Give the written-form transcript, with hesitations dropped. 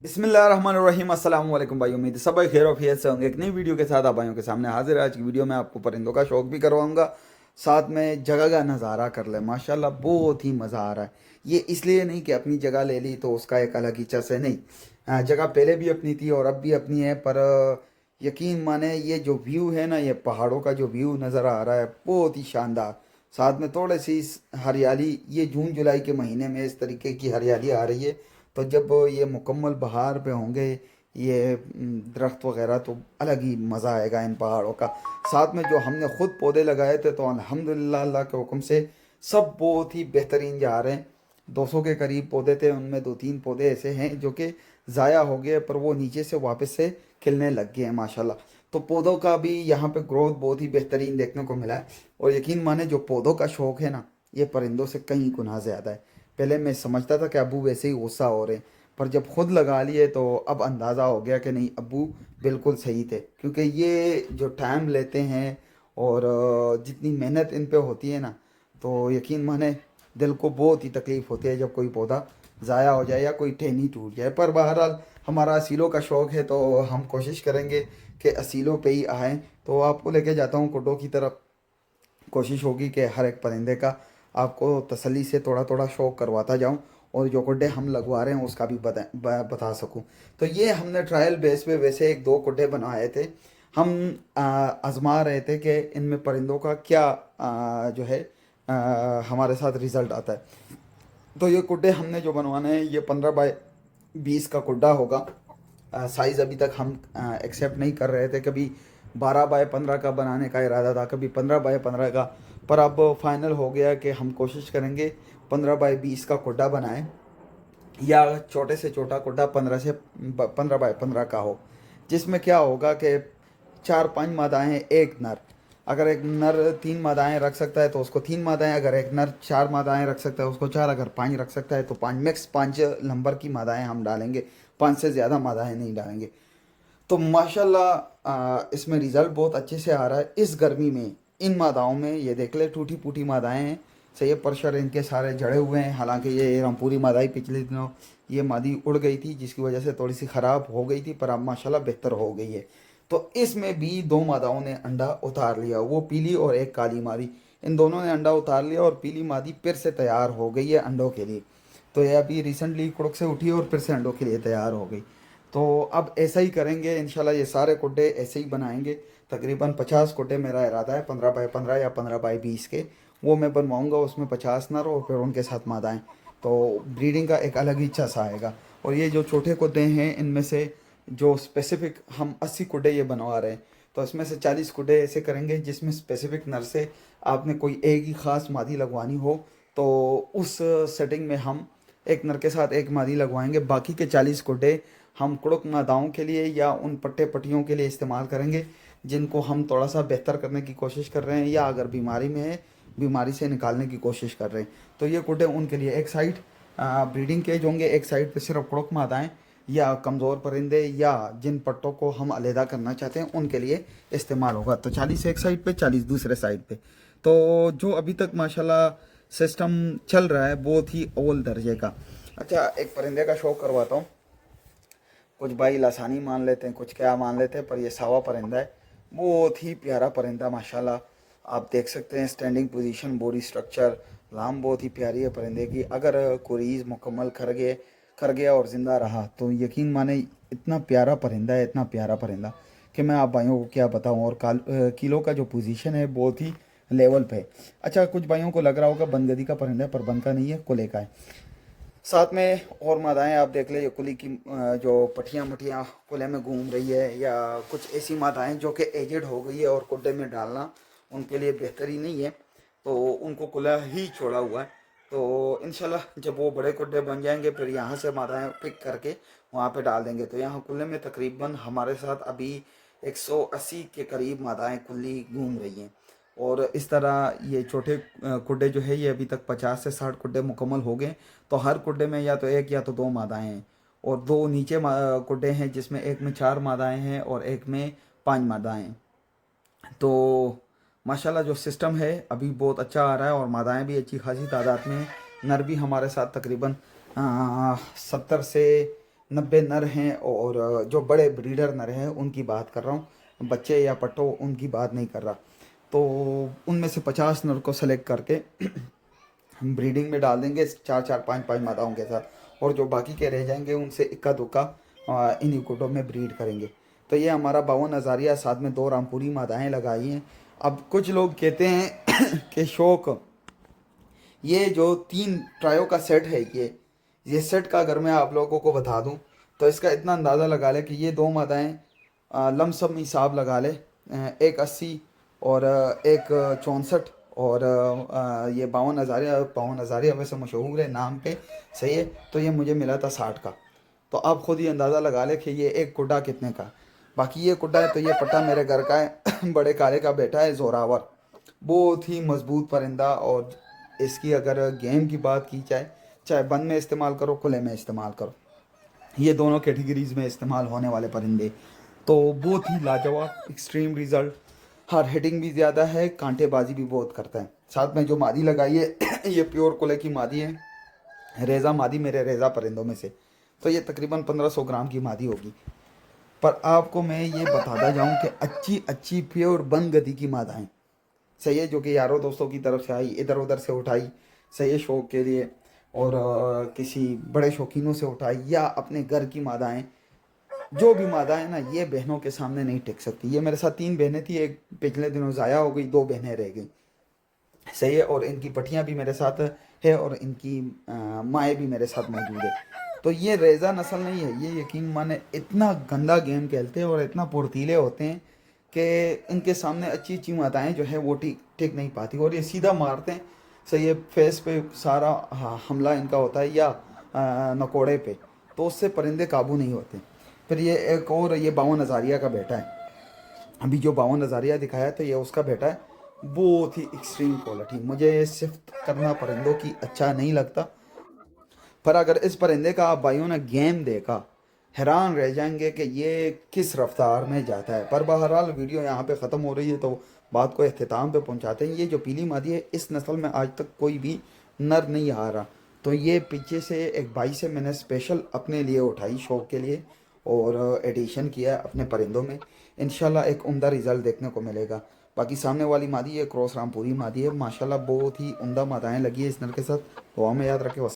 बिस्मिल्लाहिर्रहमानिर्रहीम अस्सलाम वालेकुम भाई। उम्मीद है सब भाई खैर वफियत से होंगे। एक नई वीडियो के साथ आप भाइयों के सामने हाजिर है। आज की वीडियो में आपको परिंदों का शौक भी करवाऊंगा, साथ में जगह का नज़ारा कर ले। माशाल्लाह बहुत ही मज़ा आ रहा है। ये इसलिए नहीं कि अपनी जगह ले ली तो उसका एक अलग ही चस है, नहीं। जगह पहले भी अपनी थी और अब भी अपनी है, पर यकीन माने ये जो व्यू है ना, ये पहाड़ों का जो व्यू नज़र आ रहा है बहुत ही शानदार। साथ में थोड़ी सी हरियाली, ये जून जुलाई के महीने में इस तरीके की हरियाली आ रही है। तो जब ये मुकम्मल बहार पे होंगे ये दरख्त वगैरह, तो अलग ही मज़ा आएगा इन पहाड़ों का। साथ में जो हमने खुद पौधे लगाए थे, तो अल्हम्दुलिल्लाह अल्लाह के हुक्म से सब बहुत ही बेहतरीन जा रहे हैं। 200 के करीब पौधे थे, उनमें दो तीन पौधे ऐसे हैं जो कि ज़ाया हो गए, पर वो नीचे से वापस से खिलने लग गए हैं माशाल्लाह। तो पौधों का भी यहाँ पे ग्रोथ बहुत ही बेहतरीन देखने को मिला है। और यकीन माने जो पौधों का शौक़ है ना, ये परिंदों से कहीं गुना ज़्यादा है। पहले मैं समझता था कि अब्बू वैसे ही गुस्सा हो रहे हैं, पर जब खुद लगा लिए तो अब अंदाज़ा हो गया कि नहीं, अब्बू बिल्कुल सही थे। क्योंकि ये जो टाइम लेते हैं और जितनी मेहनत इन पे होती है ना, तो यकीन माने दिल को बहुत ही तकलीफ़ होती है जब कोई पौधा ज़ाया हो जाए या कोई टहनी टूट जाए। पर बहरहाल हमारा असीलों का शौक़ है, तो हम कोशिश करेंगे कि असीलों पे ही आएँ। तो आपको लेके जाता हूँ कुड्डों की तरफ। कोशिश होगी कि हर एक परिंदे का आपको तसल्ली से थोड़ा थोड़ा शौक करवाता जाऊं, और जो कुड्डे हम लगवा रहे हैं उसका भी बता सकूं। तो ये हमने ट्रायल बेस पे वैसे एक दो कुड्डे बनवाए थे। हम आजमा रहे थे कि इनमें परिंदों का क्या जो है हमारे साथ रिज़ल्ट आता है। तो ये कुड्डे हमने जो बनवाने हैं, ये 15 बाय 20 का कुड्डा होगा। साइज़ अभी तक हम एक्सेप्ट नहीं कर रहे थे। कभी 12 बाय 15 का बनाने का इरादा था, कभी 15 बाय 15 का। पर अब फाइनल हो गया कि हम कोशिश करेंगे 15 बाय 20 का कुड्डा बनाएं, या छोटे से छोटा कुड्डा 15 बाय 15 का हो। जिसमें क्या होगा कि 4-5 मादाएँ हैं, एक नर। अगर एक नर 3 मादाएँ रख सकता है तो उसको 3 मादाएँ, अगर एक नर 4 मादाएँ रख सकता है उसको 4, अगर 5 रख सकता है तो 5, मैक्स 5 नंबर की मादाएँ हम डालेंगे। 5 से ज़्यादा मादाएँ नहीं डालेंगे। तो माशाल्लाह इसमें रिज़ल्ट बहुत अच्छे से आ रहा है इस गर्मी में। इन मादाओं में ये देख ले टूटी फूटी मादाएँ हैं, सही है। परशर इनके सारे जड़े हुए हैं। हालांकि ये रामपुरी मादाई पिछले दिनों ये मादी उड़ गई थी, जिसकी वजह से थोड़ी सी ख़राब हो गई थी, पर अब माशाल्लाह बेहतर हो गई है। तो इसमें भी दो मादाओं ने अंडा उतार लिया, वो पीली और एक काली मादी। इन दोनों ने अंडा उतार लिया और पीली मादी फिर से तैयार हो गई है अंडों के लिए। तो ये अभी रिसेंटली कुड़क से उठी और फिर से अंडों के लिए तैयार हो गई। तो अब ऐसा ही करेंगे इंशाल्लाह, ये सारे कुड्डे ऐसे ही बनाएंगे। तकरीबन 50 कुड्डे मेरा इरादा है, 15 बाय 15 या 15 बाय 20 के। वो मैं बनवाऊँगा, उसमें 50 नर और फिर उनके साथ मादाएँ। तो ब्रीडिंग का एक अलग ही चस आएगा। और ये जो छोटे कुड्डे हैं, इनमें से जो स्पेसिफिक हम 80 कुड्डे ये बनवा रहे हैं, तो इसमें से 40 कुड्डे ऐसे करेंगे जिसमें स्पेसिफिक नर से आपने कोई एक ही ख़ास मादी लगवानी हो, तो उस सेटिंग में हम एक नर के साथ एक मादी लगवाएंगे। बाकी के 40 कुड्डे हम कुड़क मादाओं के लिए या उन पट्टे पट्टियों के लिए इस्तेमाल करेंगे जिनको हम थोड़ा सा बेहतर करने की कोशिश कर रहे हैं, या अगर बीमारी में है बीमारी से निकालने की कोशिश कर रहे हैं। तो ये कुड्डे उनके लिए एक साइड ब्रीडिंग केज होंगे, एक साइड पे सिर्फ कुड़क मादाएँ या कमज़ोर परिंदे या जिन पट्टों को हम अलहदा करना चाहते हैं उनके लिए इस्तेमाल होगा। तो 40 एक साइड पे, 40 दूसरे साइड पे। तो जो अभी तक माशाल्लाह सिस्टम चल रहा है बहुत ही अव्वल दर्जे का। अच्छा, एक परिंदे का शौक करवाता हूँ। कुछ भाई लासानी मान लेते हैं, कुछ क्या मान लेते हैं, पर ये सावा परिंदा है। बहुत ही प्यारा परिंदा माशाल्लाह। आप देख सकते हैं स्टैंडिंग पोजीशन, बॉडी स्ट्रक्चर, लाम बहुत ही प्यारी है परिंदे की। अगर कुरीज मुकम्मल कर गया और ज़िंदा रहा तो यकीन माने इतना प्यारा परिंदा है, इतना प्यारा परिंदा कि मैं आप भाइयों को क्या बताऊं। और किलो का जो पोजीशन है बहुत ही लेवल पे है। अच्छा, कुछ भाइयों को लग रहा होगा बनगदी का परिंदा है, पर बन का नहीं है, कुले का है। साथ में और मादाएं आप देख ले, ये कुली की जो पटियाँ मटियाँ कुले में घूम रही है, या कुछ ऐसी मादाएं जो कि एजेड हो गई है और कुड्डे में डालना उनके लिए बेहतरी नहीं है, तो उनको कुला ही छोड़ा हुआ है। तो इंशाल्लाह जब वो बड़े कुड्डे बन जाएंगे फिर यहाँ से मादाएं पिक करके वहाँ पे डाल देंगे। तो यहाँ कुल्ले में तकरीबन हमारे साथ अभी 180 के करीब मादाएं कुल्ली घूम रही हैं। और इस तरह ये छोटे कुड्डे जो है, ये अभी तक 50 से 60 कुड्डे मुकम्मल हो गए। तो हर कुड्डे में या तो एक या तो दो मादाएं हैं, और दो नीचे कुड्डे हैं जिसमें एक में 4 मादाएं हैं और एक में 5 मादाएं हैं। तो माशाल्लाह जो सिस्टम है अभी बहुत अच्छा आ रहा है, और मादाएं भी अच्छी खासी तादाद में हैं। नर भी हमारे साथ तकरीबन 70 से 90 नर हैं, और जो बड़े ब्रीडर नर हैं उनकी बात कर रहा हूँ, बच्चे या पट्टो उनकी बात नहीं कर रहा। तो उनमें से 50 नर को सेलेक्ट करके हम ब्रीडिंग में डाल देंगे 4-4, 5-5 मादाओं के साथ, और जो बाकी के रह जाएंगे उनसे इक्का दुक्का इन्हीं कुटों में ब्रीड करेंगे। तो ये हमारा 52 हज़ारिया, साथ में 2 रामपुरी मादाएँ लगाई हैं। अब कुछ लोग कहते हैं कि शौक, ये जो 3 ट्रायो का सेट है, ये सेट का अगर मैं आप लोगों को बता दूं तो इसका इतना अंदाज़ा लगा ले कि ये 2 मादाएँ लमसम हिसाब लगा ले, एक 80 और एक 64, और ये 52 हज़ारिया वैसे मशहूर है नाम पे, सही है। तो ये मुझे मिला था 60 का। तो आप खुद ही अंदाज़ा लगा ले कि ये एक कुड्डा कितने का। बाकी ये कुड्डा है तो ये पट्टा मेरे घर का है बड़े काले का बेटा है जोरावर, बहुत ही मजबूत परिंदा। और इसकी अगर गेम की बात की जाए, चाहे बंद में इस्तेमाल करो खुले में इस्तेमाल करो, ये दोनों कैटेगरीज में इस्तेमाल होने वाले परिंदे। तो बहुत ही लाजवाब एक्सट्रीम रिजल्ट। हार्ड हिटिंग भी ज़्यादा है, कांटेबाजी भी बहुत करता है। साथ में जो मादी लगाई है ये प्योर कुले की मादी है, रेज़ा मादी मेरे रेज़ा परिंदों में से। तो ये तकरीबन 1500 ग्राम की मादी होगी। पर आपको मैं ये बताता जाऊँ कि अच्छी अच्छी प्योर बंद गति की मादाएँ, सही है, जो कि यारों दोस्तों की तरफ से आई, इधर उधर से उठाई, सही है, शौक के लिए, और किसी बड़े शौकीनों से उठाई, या अपने घर की मादाएँ, जो भी मादा है ना, ये बहनों के सामने नहीं टिक सकती। ये मेरे साथ 3 बहनें थी, एक पिछले दिनों ज़ाया हो गई, 2 बहनें रह गई, सही है। और इनकी पटियाँ भी मेरे साथ है, और इनकी माएँ भी मेरे साथ मौजूद है। तो ये रेज़ा नस्ल नहीं है, ये यकीन माने इतना गंदा गेम खेलते हैं और इतना फुर्तीले होते हैं कि इनके सामने अच्छी अच्छी माताएँ जो है वो टिक टिक नहीं पाती, और ये सीधा मारते हैं, सही है, फेस पे सारा हमला इनका होता है, या नकोड़े पे, तो उससे परिंदे काबू नहीं होते। फिर ये एक और, ये 52 हज़ारिया का बेटा है, अभी जो 52 हज़ारिया दिखाया था ये उसका बेटा है। बहुत ही एक्सट्रीम क्वालिटी, मुझे सिफ्त करना परिंदों की अच्छा नहीं लगता, पर अगर इस परिंदे का आप भाइयों ने गेम देखा, हैरान रह जाएंगे कि ये किस रफ्तार में जाता है। पर बहरहाल वीडियो यहाँ पे ख़त्म हो रही है, तो बात को अख्ताम पे पहुँचाते हैं। ये जो पीली मादी है, इस नस्ल में आज तक कोई भी नर नहीं आ रहा। तो ये पीछे से एक भाई से मैंने स्पेशल अपने लिए उठाई शौक़ के लिए, और एडिशन किया है अपने परिंदों में। इंशाल्लाह एक उम्दा रिज़ल्ट देखने को मिलेगा। बाकी सामने वाली मादी है क्रॉस रामपुरी मादी है, माशाल्लाह बहुत ही उम्दा मादाएँ लगी है इस नर के साथ। दुआ में याद रखे।